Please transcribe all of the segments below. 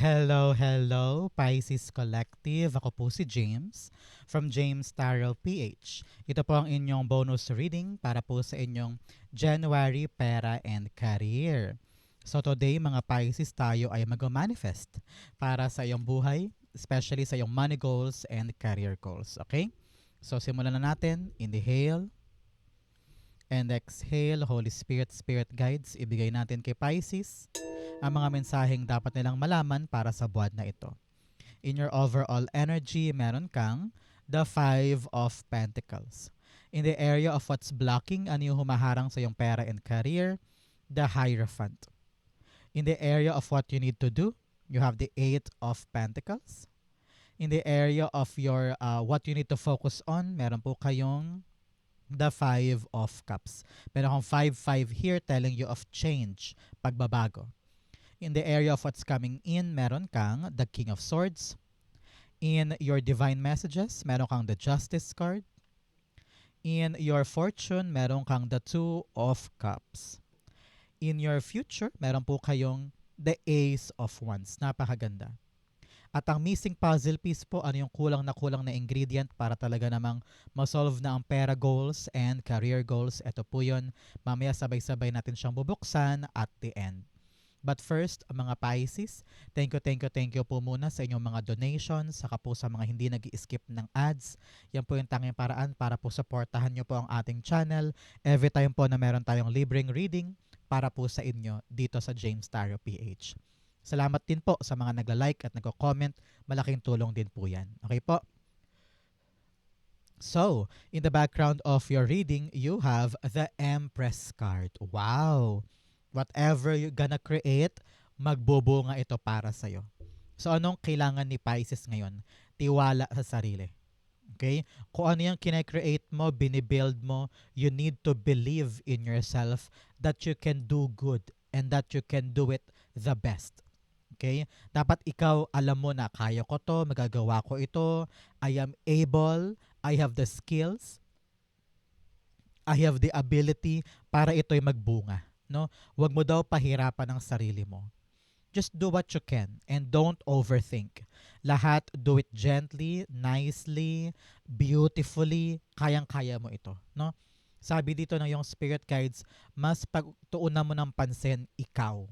Hello, hello, Pisces Collective. Ako po si James from James Tarot PH. Ito po ang inyong bonus reading para po sa inyong January Pera and Career. So today mga Pisces tayo ay mag-manifest para sa iyong buhay, especially sa iyong money goals and career goals. Okay? So simulan na natin. Inhale and exhale. Holy Spirit, Spirit Guides, ibigay natin kay Pisces ang mga mensaheng dapat nilang malaman para sa buwan na ito. In your overall energy, meron kang the Five of Pentacles. In the area of what's blocking, ano yung humaharang sa iyong pera and career, the Hierophant. In the area of what you need to do, you have the Eight of Pentacles. In the area of your what you need to focus on, meron po kayong the Five of Cups. Meron kang 5-5 here telling you of change, pagbabago. In the area of what's coming in, meron kang the King of Swords. In your divine messages, meron kang the Justice card. In your fortune, meron kang the Two of Cups. In your future, meron po kayong the Ace of Wands. Napakaganda. At ang missing puzzle piece po, ano yung kulang na ingredient para talaga namang masolve na ang pera goals and career goals. Ito po yun. Mamaya sabay-sabay natin siyang bubuksan at the end. But first, mga Pisces, thank you po muna sa inyong mga donations, saka po sa mga hindi nag-skip ng ads. Yan po yung tanging paraan para po supportahan nyo po ang ating channel. Every time po na meron tayong libreng reading para po sa inyo dito sa James Tarot PH. Salamat din po sa mga nagla-like at nagko-comment. Malaking tulong din po yan. Okay po? So, in the background of your reading, you have the Empress card. Wow! Whatever you're gonna create, magbubunga ito para sa'yo. So, anong kailangan ni Pisces ngayon? Tiwala sa sarili. Okay? Kung ano yung kine-create mo, binibuild mo, you need to believe in yourself that you can do good and that you can do it the best. Okay? Dapat ikaw alam mo na kaya ko to, magagawa ko ito, I am able, I have the skills, I have the ability para ito'y magbunga. No? Huwag mo daw pahirapan ang sarili mo. Just do what you can and don't overthink. Lahat do it gently, nicely, beautifully, kayang-kaya mo ito. No? Sabi dito ng yung spirit guides, mas pagtuunan mo ng pansin ikaw.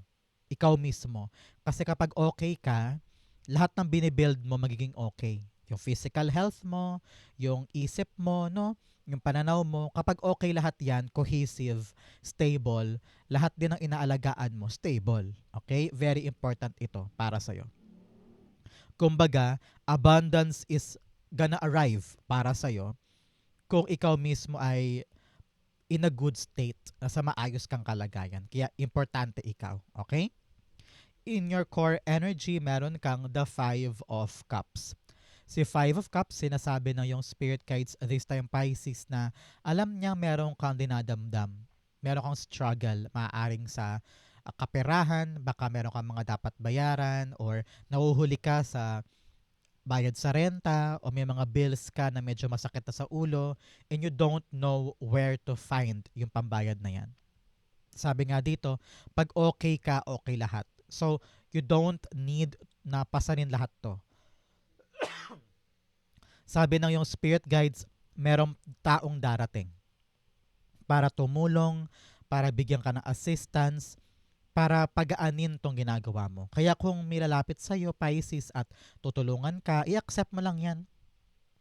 Ikaw mismo. Kasi kapag okay ka, lahat ng binibuild mo magiging okay. Yung physical health mo, yung isip mo, no? Yung pananaw mo, kapag okay lahat yan, cohesive, stable, lahat din ng inaalagaan mo, stable. Okay? Very important ito para sa'yo. Kumbaga, abundance is gonna arrive para sa'yo kung ikaw mismo ay in a good state, sa maayos kang kalagayan. Kaya importante ikaw. Okay? In your core energy, meron kang the Five of Cups. Si Five of Cups, sinasabi ng yung spirit guides this time Pisces na alam niya meron kang dinadamdam. Meron kang struggle, maaaring sa kaperahan, baka meron kang mga dapat bayaran or nahuhuli ka sa bayad sa renta o may mga bills ka na medyo masakit na sa ulo and you don't know where to find yung pambayad na yan. Sabi nga dito, pag okay ka, okay lahat. So, you don't need na pasanin lahat to. Sabi ng yung spirit guides, merong taong darating para tumulong, para bigyan ka ng assistance, para pagaanin tong ginagawa mo. Kaya kung milalapit sa iyo, Pisces, at tutulungan ka, i-accept mo lang yan.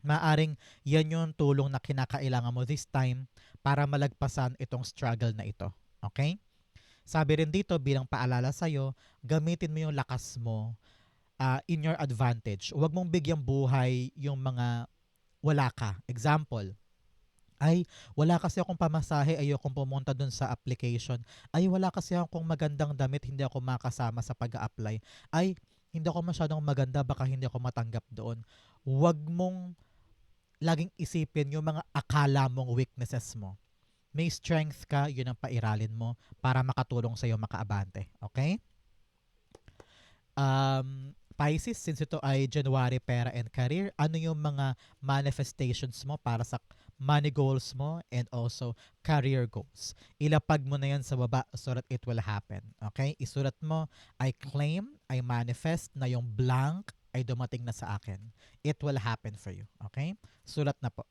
Maaring yan yung tulong na kinakailangan mo this time para malagpasan itong struggle na ito. Okay? Sabi rin dito, bilang paalala sa'yo, gamitin mo yung lakas mo in your advantage. Huwag mong bigyang buhay yung mga wala ka. Example, ay wala kasi akong pamasahe, ayokong pumunta dun sa application. Ay wala kasi akong magandang damit, hindi ako makasama sa pag-a-apply. Ay hindi ako masyadong maganda, baka hindi ako matanggap doon. Huwag mong laging isipin yung mga akala mong weaknesses mo. May strength ka, yun ang pairalin mo para makatulong sa'yo makaabante. Okay? Pisces, since ito ay January pera and career, ano yung mga manifestations mo para sa money goals mo and also career goals? Ilapag mo na yan sa baba so that it will happen. Okay? Isulat mo, I claim, I manifest na yung blank ay dumating na sa akin. It will happen for you. Okay? Sulat na po.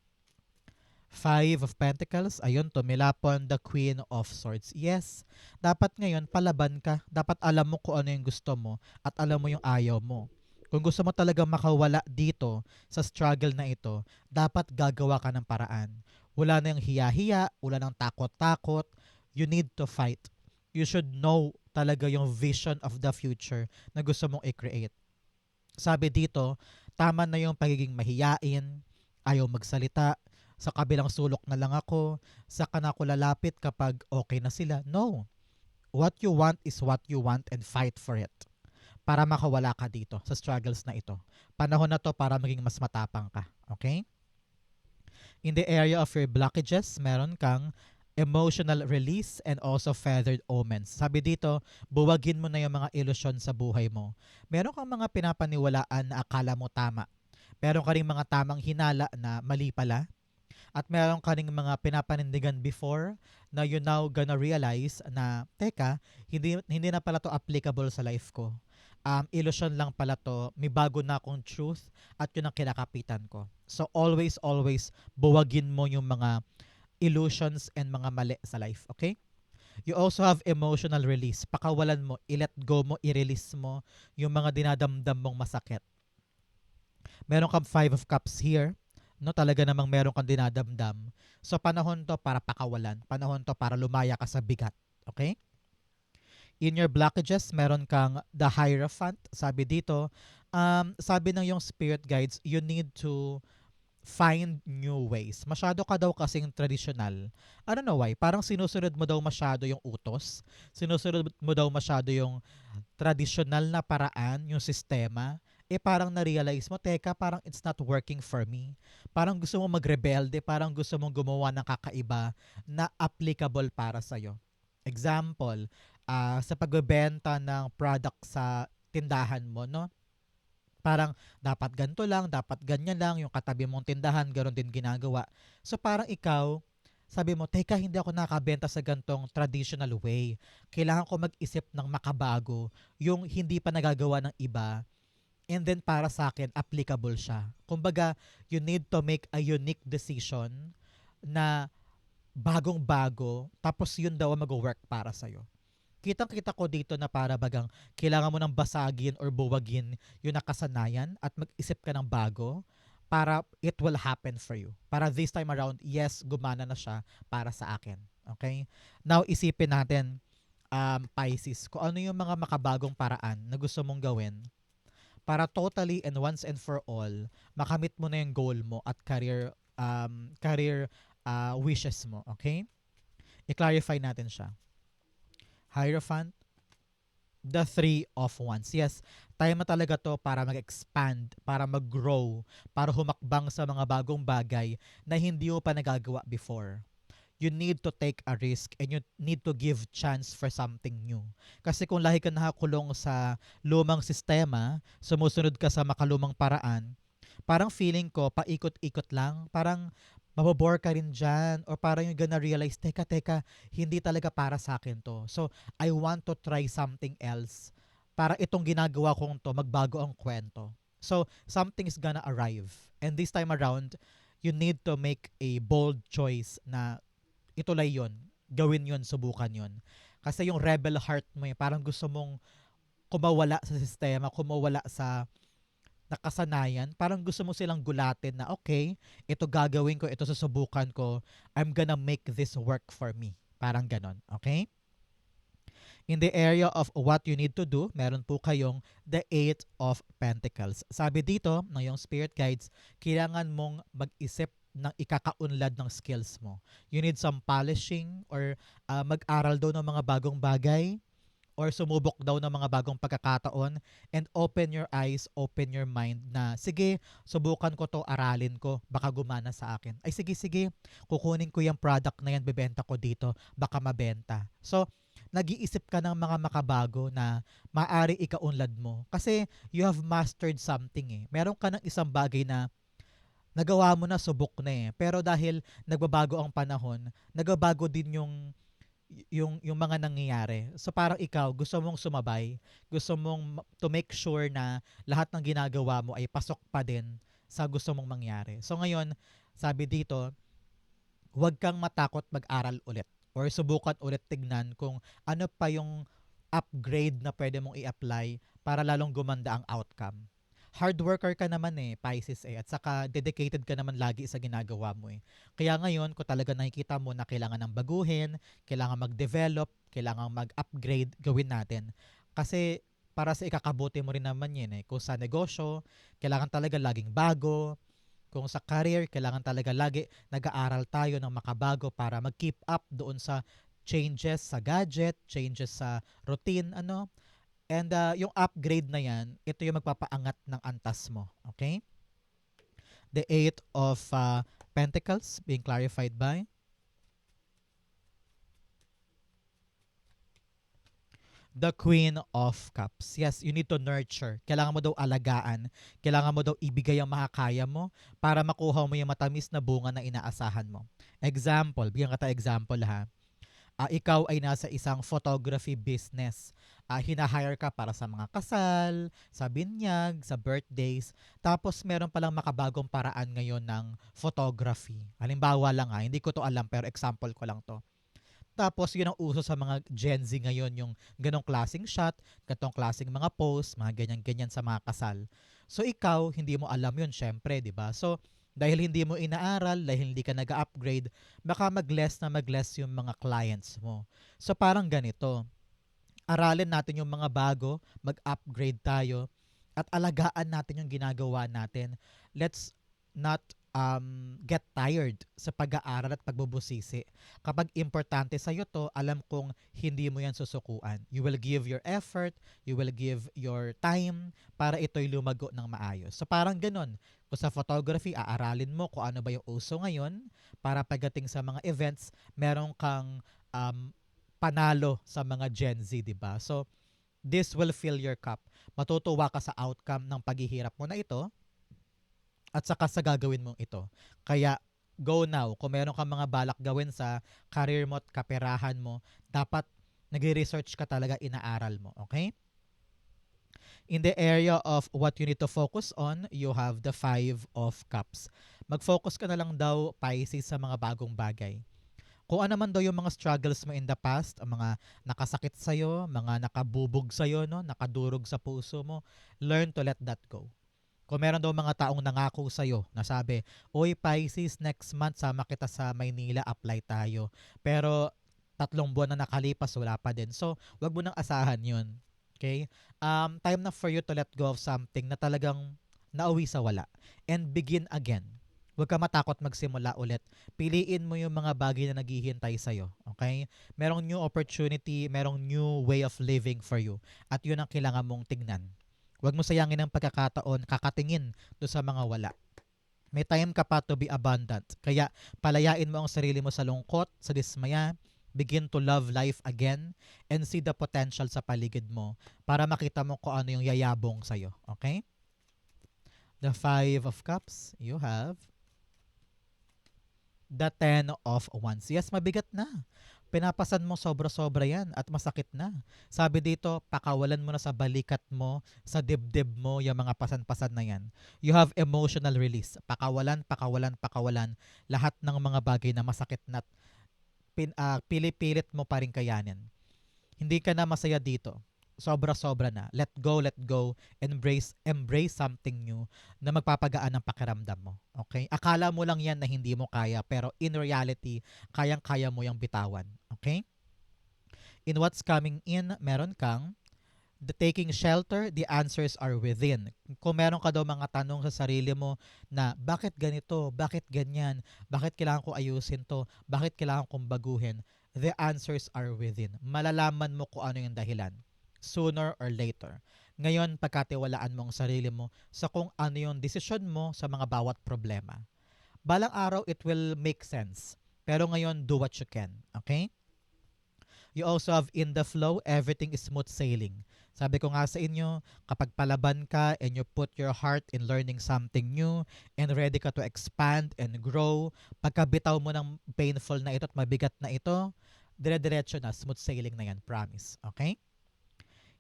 Five of Pentacles, ayun, tumilapon the Queen of Swords. Yes, dapat ngayon palaban ka. Dapat alam mo kung ano yung gusto mo at alam mo yung ayaw mo. Kung gusto mo talaga makawala dito sa struggle na ito, dapat gagawa ka ng paraan. Wala na yung hiya-hiya, wala nang takot-takot. You need to fight. You should know talaga yung vision of the future na gusto mong i-create. Sabi dito, tama na yung pagiging mahiyain, ayaw magsalita, sa kabilang sulok na lang ako, saka na ako lalapit kapag okay na sila. No. What you want is what you want and fight for it. Para makawala ka dito sa struggles na ito. Panahon na to para maging mas matapang ka. Okay? In the area of your blockages, meron kang emotional release and also feathered omens. Sabi dito, buwagin mo na yung mga ilusyon sa buhay mo. Meron kang mga pinapaniwalaan na akala mo tama. Meron ka rin mga tamang hinala na mali pala. At meron ka ring mga pinapanindigan before na you now gonna realize na, teka, hindi na pala to applicable sa life ko. Illusion lang pala to, may bago na akong truth at yun ang kinakapitan ko. So always, always, buwagin mo yung mga illusions and mga mali sa life, okay? You also have emotional release. Pakawalan mo, i-let go mo, i-release mo yung mga dinadamdam mong masakit. Meron kang Five of Cups here, no, talaga namang meron kang dinadamdam. So panahon to para pakawalan. Panahon to para lumaya ka sa bigat. Okay? In your blockages, meron kang the Hierophant. Sabi dito, sabi ng yung spirit guides, you need to find new ways. Masyado ka daw kasing traditional. I don't know why. Parang sinusunod mo daw masyado yung utos. Sinusunod mo daw masyado yung traditional na paraan, yung sistema. Parang na-realize mo, teka, parang it's not working for me. Parang gusto mo magrebelde, parang gusto mong gumawa ng kakaiba na applicable para sa'yo. Example, sa pagbebenta ng product sa tindahan mo, no? Parang dapat ganito lang, dapat ganyan lang, yung katabi mong tindahan, ganoon din ginagawa. So parang ikaw, sabi mo, teka, hindi ako nakabenta sa gantong traditional way. Kailangan ko mag-isip ng makabago, yung hindi pa nagagawa ng iba, and then para sa akin, applicable siya. Kumbaga, you need to make a unique decision na bagong-bago, tapos yun daw ang mag-work para sa'yo. Kitang-kita ko dito na para bagang kailangan mo nang basagin or buwagin yung nakasanayan at mag-isip ka ng bago para it will happen for you. Para this time around, yes, gumana na siya para sa akin. Okay? Now, isipin natin, Pisces, kung ano yung mga makabagong paraan na gusto mong gawin para totally and once and for all, makamit mo na yung goal mo at career wishes mo. Okay? I-clarify natin siya. Hierophant, the Three of Wands. Yes, time na talaga to para mag-expand, para mag-grow, para humakbang sa mga bagong bagay na hindi mo pa nagagawa before. You need to take a risk and you need to give chance for something new. Kasi kung lahi ka nakakulong sa lumang sistema, sumusunod ka sa makalumang paraan, parang feeling ko, paikot-ikot lang, parang mabobore ka rin dyan or parang yung gonna realize, teka, hindi talaga para sa akin to. So, I want to try something else para itong ginagawa kong to, magbago ang kwento. So, something is gonna arrive. And this time around, you need to make a bold choice na ituloy yon, gawin yon, subukan yon. Kasi yung rebel heart mo, parang gusto mong kumawala sa sistema, kumawala sa nakasanayan, parang gusto mo silang gulatin na okay, ito gagawin ko, ito susubukan ko, I'm gonna make this work for me. Parang ganon, okay? In the area of what you need to do, meron po kayong the Eight of Pentacles. Sabi dito ng yung spirit guides, kailangan mong mag-isip ng ikakaunlad ng skills mo. You need some polishing or mag-aral daw ng mga bagong bagay or sumubok daw ng mga bagong pagkakataon and open your eyes, open your mind na sige, subukan ko to, aralin ko, baka gumana sa akin. Ay sige, kukunin ko yung product na yan, bebenta ko dito, baka mabenta. So, nag-iisip ka ng mga makabago na maaari ikaunlad mo. Kasi you have mastered something eh. Meron ka ng isang bagay na nagawa mo na, subok na eh. Pero dahil nagbabago ang panahon, nagbabago din yung mga nangyayari. So parang ikaw, gusto mong sumabay, gusto mong to make sure na lahat ng ginagawa mo ay pasok pa din sa gusto mong mangyari. So ngayon, sabi dito, huwag kang matakot mag-aral ulit or subukan ulit tignan kung ano pa yung upgrade na pwede mong i-apply para lalong gumanda ang outcome. Hard worker ka naman eh, Pisces eh, at saka dedicated ka naman lagi sa ginagawa mo eh. Kaya ngayon, kung talaga nakikita mo na kailangan ng baguhin, kailangan mag-develop, kailangan mag-upgrade, gawin natin. Kasi para sa ikakabuti mo rin naman yun eh. Kung sa negosyo, kailangan talaga laging bago. Kung sa career, kailangan talaga lagi nag-aaral tayo ng makabago para mag-keep up doon sa changes sa gadget, changes sa routine, ano. And yung upgrade na yan, ito yung magpapaangat ng antas mo. Okay? The Eight of Pentacles being clarified by the Queen of Cups. Yes, you need to nurture. Kailangan mo daw alagaan. Kailangan mo daw ibigay ang makakaya mo para makuha mo yung matamis na bunga na inaasahan mo. Example, bigyan ka ta example ha. Ikaw ay nasa isang photography business. Hinahire ka para sa mga kasal, sa binyag, sa birthdays. Tapos meron palang makabagong paraan ngayon ng photography. Halimbawa lang hindi ko to alam pero example ko lang to. Tapos yun ang uso sa mga Gen Z ngayon, yung ganong klaseng shot, ganong klaseng mga post, mga ganyan-ganyan sa mga kasal. So ikaw, hindi mo alam yun syempre, di ba? So dahil hindi mo inaaral, dahil hindi ka nag-upgrade, baka mag-less na mag-less yung mga clients mo. So parang ganito, aralin natin yung mga bago, mag-upgrade tayo, at alagaan natin yung ginagawa natin. Let's not get tired sa pag-aaral at pagbubusisi. Kapag importante sa'yo to, alam kong hindi mo yan susukuan. You will give your effort, you will give your time para ito'y lumago ng maayos. So parang ganun. Kung sa photography, aaralin mo kung ano ba yung uso ngayon para pagdating sa mga events, meron kang panalo sa mga Gen Z, di ba? So, this will fill your cup. Matutuwa ka sa outcome ng paghihirap mo na ito at saka sa gagawin mong ito. Kaya, go now. Kung meron kang mga balak gawin sa career mo at kaperahan mo, dapat nag-research ka talaga, inaaral mo. Okay? In the area of what you need to focus on, you have the Five of Cups. Mag-focus ka na lang daw, Pisces, sa mga bagong bagay. Kung ano man daw yung mga struggles mo in the past, ang mga nakasakit sa'yo, mga nakabubog sa'yo, no? Nakadurog sa puso mo, learn to let that go. Kung meron daw mga taong nangako sa'yo na sabi, Uy Pisces, next month sama kita sa Maynila, apply tayo. Pero 3 buwan na nakalipas, wala pa din. So, wag mo nang asahan yun. Okay? Time na for you to let go of something na talagang nauwi sa wala. And begin again. Huwag ka matakot magsimula ulit. Piliin mo yung mga bagay na naghihintay sa'yo. Okay? Merong new opportunity, merong new way of living for you. At yun ang kailangan mong tignan. Huwag mo sayangin ang pagkakataon, kakatingin do sa mga wala. May time ka pa to be abundant. Kaya palayain mo ang sarili mo sa lungkot, sa dismaya, begin to love life again, and see the potential sa paligid mo para makita mo kung ano yung yayabong sa'yo. Okay? The Five of Cups, you have the Ten of Wands. Yes, mabigat na. Pinapasan mo sobra-sobra yan at masakit na. Sabi dito, pakawalan mo na sa balikat mo, sa dibdib mo, yung mga pasan-pasan na yan. You have emotional release. Pakawalan, pakawalan, pakawalan. Lahat ng mga bagay na masakit na pilipilit mo pa rin kayanin. Hindi ka na masaya dito. Sobra-sobra na. Let go, embrace something new na magpapagaan ng pakiramdam mo. Okay? Akala mo lang yan na hindi mo kaya, pero in reality, kayang-kaya mo yung bitawan. Okay? In what's coming in, meron kang the taking shelter, the answers are within. Kung meron ka daw mga tanong sa sarili mo na bakit ganito, bakit ganyan, bakit kailangan ko ayusin to, bakit kailangan kong baguhin, the answers are within. Malalaman mo kung ano yung dahilan sooner or later. Ngayon, pagkatiwalaan mo ang sarili mo sa kung ano yung desisyon mo sa mga bawat problema. Balang araw, it will make sense. Pero ngayon, do what you can. Okay? You also have in the flow, everything is smooth sailing. Sabi ko nga sa inyo, kapag palaban ka and you put your heart in learning something new and ready ka to expand and grow, pagkabitaw mo ng painful na ito at mabigat na ito, dire-diretso na, smooth sailing na yan, promise. Okay?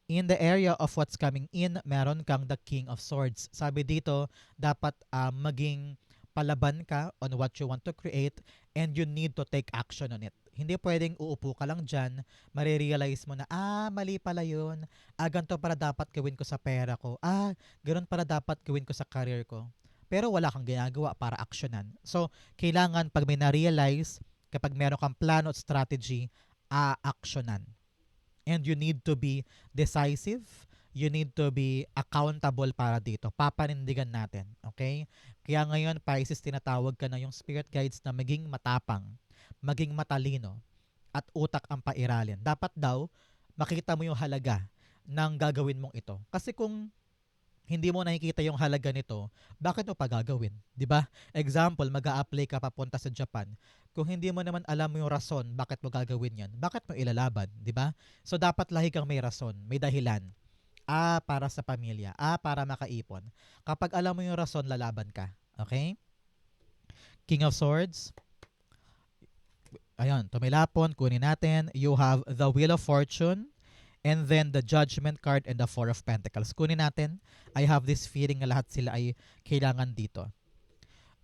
In the area of what's coming in, meron kang the King of Swords. Sabi dito, dapat maging palaban ka on what you want to create and you need to take action on it. Hindi pwedeng uupo ka lang dyan, marirealize mo na, mali pala yun. Ganito para dapat gawin ko sa pera ko. Ganun para dapat gawin ko sa career ko. Pero wala kang ginagawa para aksyonan. So, kailangan pag may na-realize, kapag meron kang plano at strategy, aksyonan. And you need to be decisive. You need to be accountable para dito. Papanindigan natin. Okay? Kaya ngayon, Pisces, tinatawag ka na yung spirit guides na maging matapang, maging matalino, at utak ang pairalin. Dapat daw, makita mo yung halaga ng gagawin mong ito. Kasi kung hindi mo nakikita yung halaga nito, bakit mo pa gagawin? 'Di ba? Example, mag-a-apply ka papunta sa Japan. Kung hindi mo naman alam yung rason bakit mo gagawin 'yan, bakit mo ilalaban, 'di ba? So dapat lahi kang may rason, may dahilan. Para sa pamilya. Para makaipon. Kapag alam mo yung rason, lalaban ka. Okay? King of Swords. Ayun, tumilapon, kunin natin. You have the Wheel of Fortune. And then the Judgment card and the Four of Pentacles. Kunin natin. I have this feeling na lahat sila ay kailangan dito.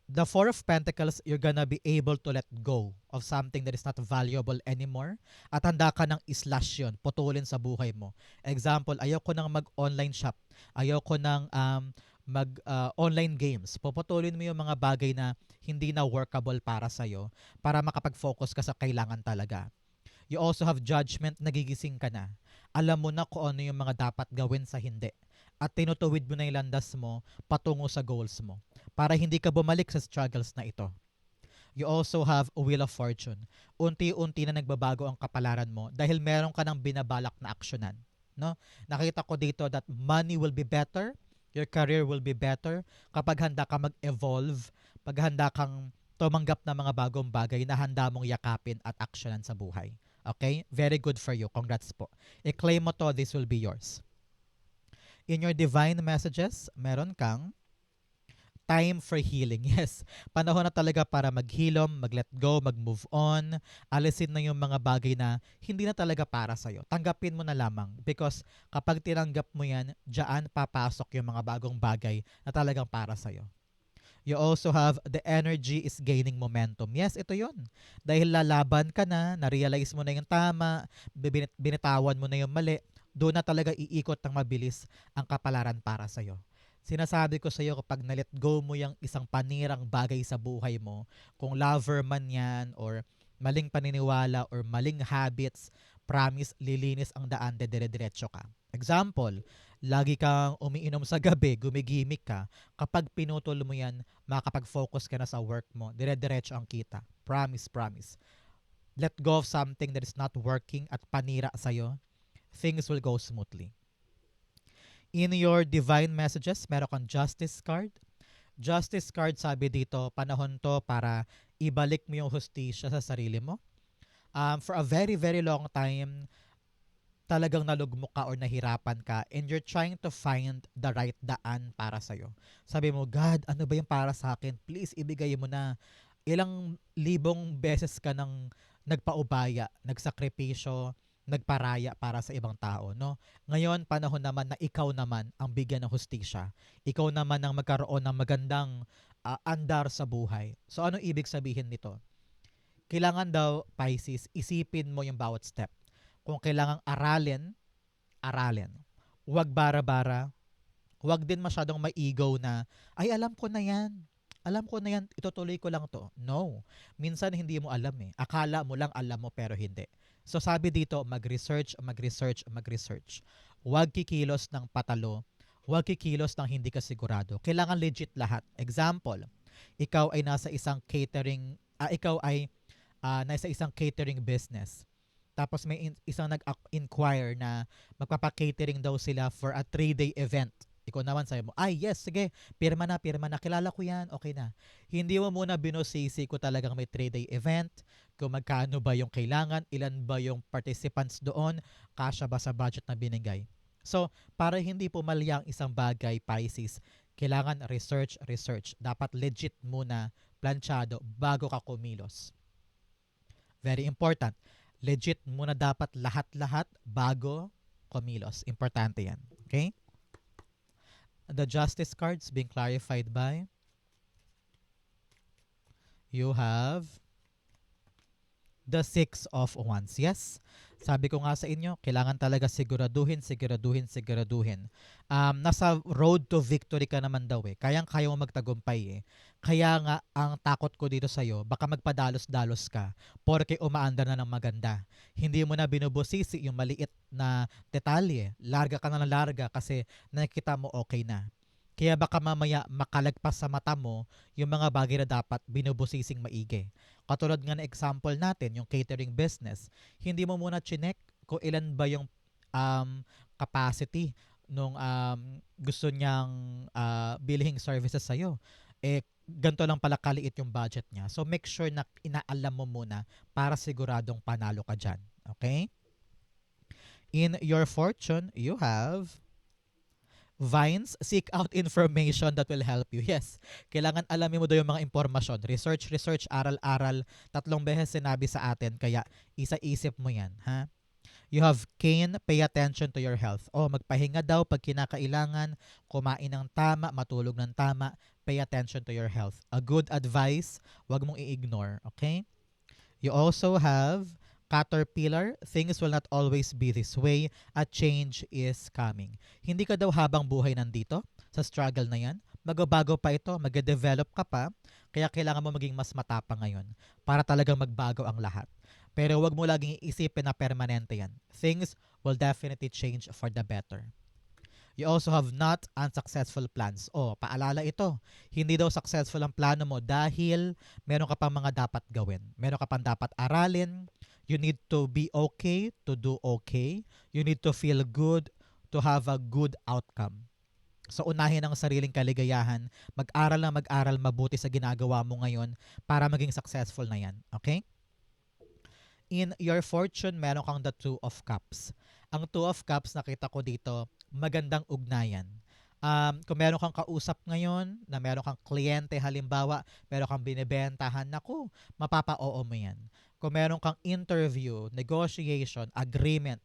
The Four of Pentacles, you're gonna be able to let go of something that is not valuable anymore. At handa ka ng slash yun, putulin sa buhay mo. Example, ayaw ko nang mag-online shop. Ayaw ko nang mag-online games. Puputulin mo yung mga bagay na hindi na workable para sa'yo para makapag-focus ka sa kailangan talaga. You also have judgment, nagigising ka na. Alam mo na kung ano yung mga dapat gawin sa hindi. At tinutuwid mo na yung landas mo patungo sa goals mo. Para hindi ka bumalik sa struggles na ito. You also have a Wheel of Fortune. Unti-unti na nagbabago ang kapalaran mo dahil meron ka ng binabalak na aksyonan. No? Nakita ko dito that money will be better, your career will be better kapag handa ka mag-evolve, pag handa kang tumanggap ng mga bagong bagay na handa mong yakapin at aksyonan sa buhay. Okay? Very good for you. Congrats po. I-claim mo to, this will be yours. In your divine messages, meron kang time for healing. Yes, panahon na talaga para maghilom, mag-let go, mag-move on. Alisin na yung mga bagay na hindi na talaga para sa'yo. Tanggapin mo na lamang because kapag tinanggap mo yan, dyan papasok yung mga bagong bagay na talagang para sa'yo. You also have the energy is gaining momentum. Yes, ito yun. Dahil lalaban ka na, na-realize mo na yung tama, binitawan mo na yung mali, doon na talaga iikot ng mabilis ang kapalaran para sa'yo. Sinasabi ko sa iyo kapag na-let go mo yung isang panirang bagay sa buhay mo, kung lover man yan or maling paniniwala or maling habits, promise, lilinis ang daan, dire-diretso ka. Example, lagi kang umiinom sa gabi, gumigimik ka, kapag pinutol mo yan, makakapag-focus ka na sa work mo, dire-diretso ang kita. Promise, promise. Let go of something that is not working at panira sa'yo, things will go smoothly. In your divine messages, meron kang justice card. Justice card, sabi dito, panahon to para ibalik mo yung hustisya sa sarili mo. For a very, very long time, talagang nalugmok ka or nahirapan ka and you're trying to find the right daan para sa'yo. Sabi mo, God, ano ba yung para sa akin? Please, ibigay mo na. Ilang libong beses ka nang nagpaubaya, nagsakripisyo, nagparaya para sa ibang tao, no? Ngayon, panahon naman na ikaw naman ang bigyan ng hustisya. Ikaw naman ang magkaroon ng magandang andar sa buhay. So, ano ibig sabihin nito? Kailangan daw, Pisces, isipin mo yung bawat step. Kung kailangang aralin, aralin. Huwag bara-bara. Huwag din masyadong ma-ego na, ay, alam ko na yan. Alam ko na yan, itutuloy ko lang to. No. Minsan hindi mo alam eh. Akala mo lang alam mo pero hindi. So sabi dito, mag-research, mag-research, mag-research. Huwag kikilos ng patalo. Huwag kikilos ng hindi ka sigurado. Kailangan legit lahat. Example, ikaw ay nasa isang catering, nasa isang catering business. Tapos may isang nag-inquire na magpapa-catering daw sila for a 3-day event. Ikaw naman sabi mo, ay yes, sige, pirma na, kilala ko yan, okay na. Hindi mo muna binusisi kung talagang may 3-day event, kung magkano ba yung kailangan, ilan ba yung participants doon, kasya ba sa budget na binigay. So, para hindi pumalya ang isang bagay, Pisces, kailangan research. Dapat legit muna, planchado, bago ka kumilos. Very important. Legit muna dapat lahat-lahat bago kumilos. Importante yan. Okay? The justice cards being clarified by you have the Six of Wands. Yes, sabi ko nga sa inyo, kailangan talaga siguraduhin. Nasa road to victory ka naman daw eh. Kayang-kaya mo magtagumpay eh. Kaya nga, ang takot ko dito sa'yo, baka magpadalos-dalos ka porke umaandar na ng maganda. Hindi mo na binubusisi yung maliit na detalye. Larga ka na ng larga kasi nakikita mo okay na. Kaya baka mamaya makalagpas sa mata mo yung mga bagay na dapat binubusising maigi. Katulad nga na example natin, yung catering business. Hindi mo muna chinek kung ilan ba yung capacity nung gusto niyang bilhing services sa'yo. Eh, ganito lang pala kaliit yung budget niya. So, make sure na inaalam mo muna para siguradong panalo ka dyan. Okay? In your fortune, you have Vines, seek out information that will help you. Yes, kailangan alamin mo daw yung mga impormasyon. Research, aral-aral. 3 beses sinabi sa atin, kaya isa-isip mo yan. Ha? You have Cain, pay attention to your health. Magpahinga daw pag kinakailangan, kumain ng tama, matulog ng tama, pay attention to your health. A good advice, wag mong i-ignore. Okay? You also have Caterpillar, things will not always be this way. A change is coming. Hindi ka daw habang buhay nandito sa struggle na yan. Magbabago pa ito, mag-develop ka pa, kaya kailangan mo maging mas matapang ngayon para talagang magbago ang lahat. Pero wag mo laging iisipin na permanente yan. Things will definitely change for the better. You also have not unsuccessful plans. Paalala ito. Hindi daw successful ang plano mo dahil meron ka pang mga dapat gawin. Meron ka pang dapat aralin. You need to be okay to do okay. You need to feel good to have a good outcome. So unahin ang sariling kaligayahan. Mag-aral mabuti sa ginagawa mo ngayon para maging successful na yan. Okay? In your fortune, meron kang the Two of Cups. Ang Two of Cups, nakita ko dito, magandang ugnayan. Kung meron kang kausap ngayon, na meron kang kliyente, halimbawa, meron kang binibentahan, naku, mapapa-oo mo yan. Kung meron kang interview, negotiation, agreement,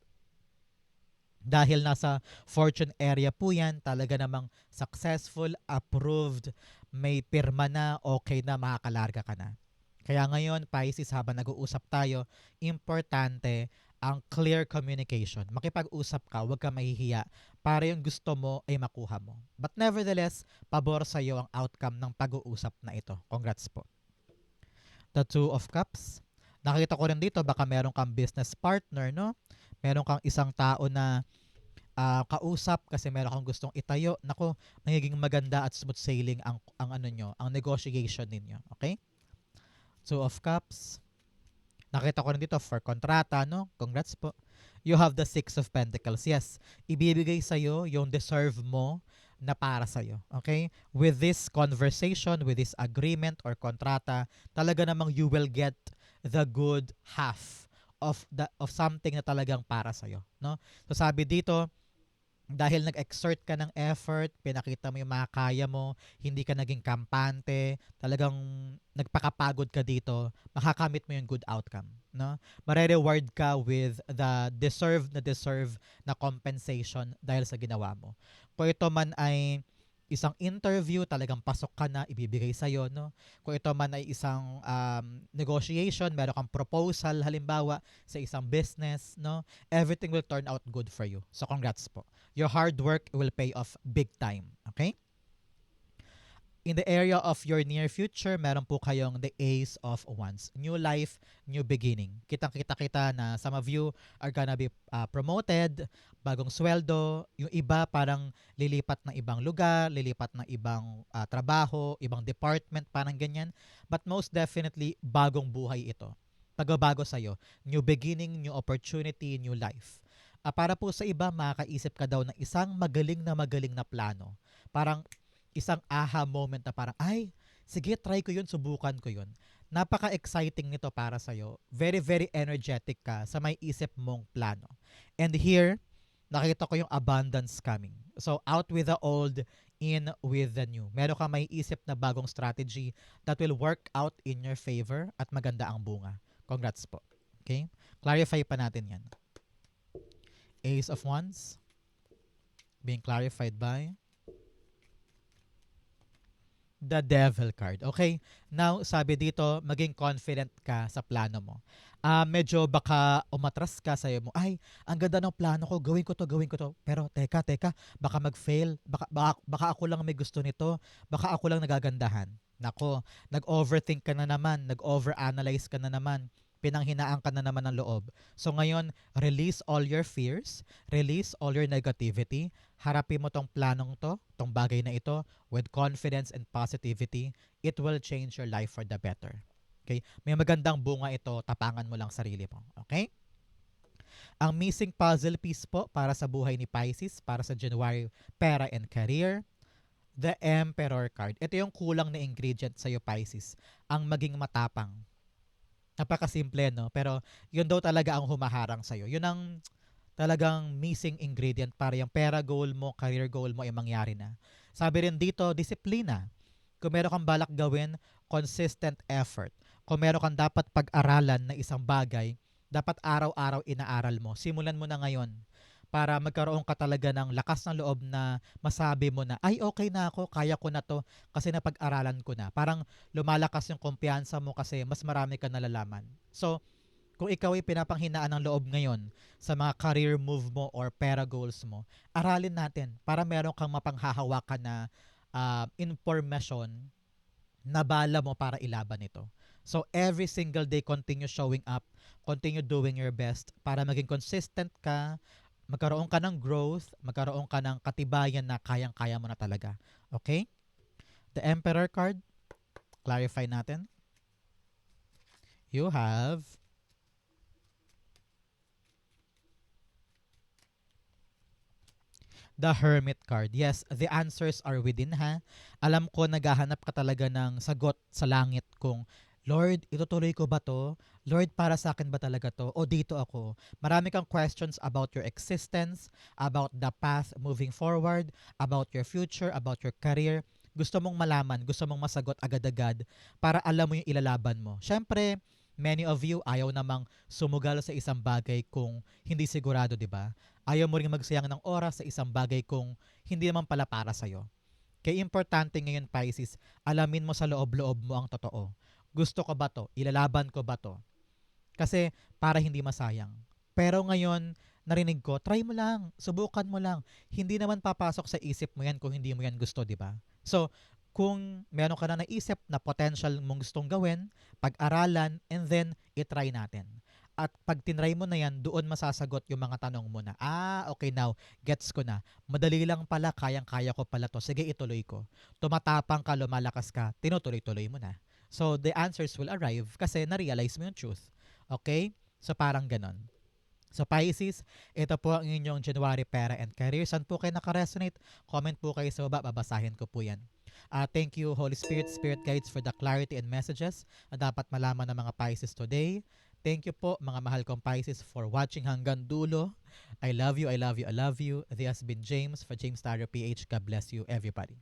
dahil nasa fortune area po yan, talaga namang successful, approved, may pirma na, okay na, makakalarga ka na. Kaya ngayon, Pisces, habang nag-uusap tayo, importante ang clear communication. Makipag-usap ka, huwag ka mahihiya para yung gusto mo ay makuha mo. But nevertheless, pabor sa iyo ang outcome ng pag-uusap na ito. Congrats po. The Two of Cups. Nakita ko rin dito, baka meron kang business partner, no? Meron kang isang tao na kausap kasi meron kang gustong itayo. Nako, magiging maganda at smooth sailing ang ano nyo, ang negotiation ninyo. Okay? Two of Cups. Nakita ko rin dito for kontrata, no? Congrats po. You have the Six of Pentacles. Yes, ibibigay sa'yo yung deserve mo na para sa'yo. Okay? With this conversation, with this agreement or kontrata, talaga namang you will get the good half of something na talagang para sa'yo. No? So sabi dito, dahil nag-exert ka ng effort, pinakita mo yung makakaya mo, hindi ka naging kampante, talagang nagpakapagod ka dito, makakamit mo yung good outcome. No? Mare-reward ka with the deserve na compensation dahil sa ginawa mo. Kung ito man ay isang interview, talagang pasok ka na, ibibigay sa'yo. No? Kung ito man ay isang negotiation, meron kang proposal, halimbawa, sa isang business, no? Everything will turn out good for you. So, congrats po. Your hard work will pay off big time. Okay? In the area of your near future, meron po kayong the Ace of Wands. New life, new beginning. Kitang-kita kita na some of you are gonna be promoted, bagong sweldo. Yung iba parang lilipat ng ibang lugar, lilipat ng ibang trabaho, ibang department, parang ganyan. But most definitely, bagong buhay ito. Pagbabago sa'yo. New beginning, new opportunity, new life. Para po sa iba, makakaisip ka daw ng isang magaling na plano. Parang isang aha moment na parang, ay, sige, try ko yun, subukan ko yun. Napaka-exciting nito para sa'yo. Very, very energetic ka sa may isip mong plano. And here, nakita ko yung abundance coming. So, out with the old, in with the new. Meron ka may isip na bagong strategy that will work out in your favor at maganda ang bunga. Congrats po. Okay? Clarify pa natin yan. Ace of Wands being clarified by the Devil card. Okay? Now, sabi dito, maging confident ka sa plano mo. Medyo baka umatras ka sa'yo mo, ay, ang ganda ng plano ko, gawin ko to, gawin ko to. Pero teka, baka mag-fail. Baka ako lang may gusto nito. Baka ako lang nagagandahan. Nako, nag-overthink ka na naman, nag-overanalyze ka na naman, pinanghinaan ka na naman ng loob. So ngayon, release all your fears, release all your negativity, harapin mo tong planong to, tong bagay na ito, with confidence and positivity. It will change your life for the better. Okay? May magandang bunga ito, tapangan mo lang sarili mo. Okay? Ang missing puzzle piece po para sa buhay ni Pisces, para sa January pera and career, the Emperor card. Ito yung kulang na ingredient sa'yo, Pisces. Ang maging matapang. Napakasimple, no? Pero yun daw talaga ang humaharang sa'yo. Yun ang talagang missing ingredient para yung pera goal mo, career goal mo ay mangyari na. Sabi rin dito, disiplina. Kung meron kang balak gawin, consistent effort. Kung meron kang dapat pag-aralan na isang bagay, dapat araw-araw inaaral mo. Simulan mo na ngayon para magkaroon ka talaga ng lakas ng loob na masabi mo na, ay okay na ako, kaya ko na to kasi napag-aralan ko na. Parang lumalakas yung kumpiyansa mo kasi mas marami ka nalalaman. So, kung ikaw ay pinapanghinaan ng loob ngayon sa mga career move mo or pera goals mo, aralin natin para meron kang mapanghahawakan na information na bala mo para ilaban ito. So, every single day, continue showing up, continue doing your best para maging consistent ka, magkaroon ka ng growth, magkaroon ka ng katibayan na kayang-kaya mo na talaga. Okay? The Emperor card, clarify natin. You have the Hermit card. Yes, the answers are within, ha. Alam ko naghahanap ka talaga ng sagot sa langit kung, Lord, itutuloy ko ba to? Lord, para sa akin ba talaga to? O dito ako? Marami kang questions about your existence, about the path moving forward, about your future, about your career. Gusto mong malaman, gusto mong masagot agad-agad para alam mo yung ilalaban mo. Siyempre, many of you ayaw namang sumugal sa isang bagay kung hindi sigurado, di ba? Ayaw mo rin magsayang ng oras sa isang bagay kung hindi naman pala para sa'yo. Kaya importante ngayon, Pisces, alamin mo sa loob-loob mo ang totoo. Gusto ko ba to? Ilalaban ko ba to? Kasi para hindi masayang. Pero ngayon, narinig ko, try mo lang, subukan mo lang. Hindi naman papasok sa isip mo yan kung hindi mo yan gusto, di ba? So, kung meron ka na naisip na potential mong gustong gawin, pag-aralan, and then, itry natin. At pag tinry mo na yan, doon masasagot yung mga tanong mo na, okay now, gets ko na. Madali lang pala, kayang-kaya ko pala to. Sige, ituloy ko. Tumatapang ka, lumalakas ka, tinutuloy-tuloy mo na. So, the answers will arrive kasi na-realize mo yung truth. Okay? So, parang ganon. So, Pisces, ito po ang inyong January pera and career. Saan po kayo nakaresonate? Comment po kayo sa baba, babasahin ko po yan. Thank you, Holy Spirit, Spirit Guides, for the clarity and messages na dapat malaman ng mga Pisces today. Thank you po, mga mahal kong Pisces, for watching hanggang dulo. I love you, I love you, I love you. This has been James for James Tarot PH. God bless you, everybody.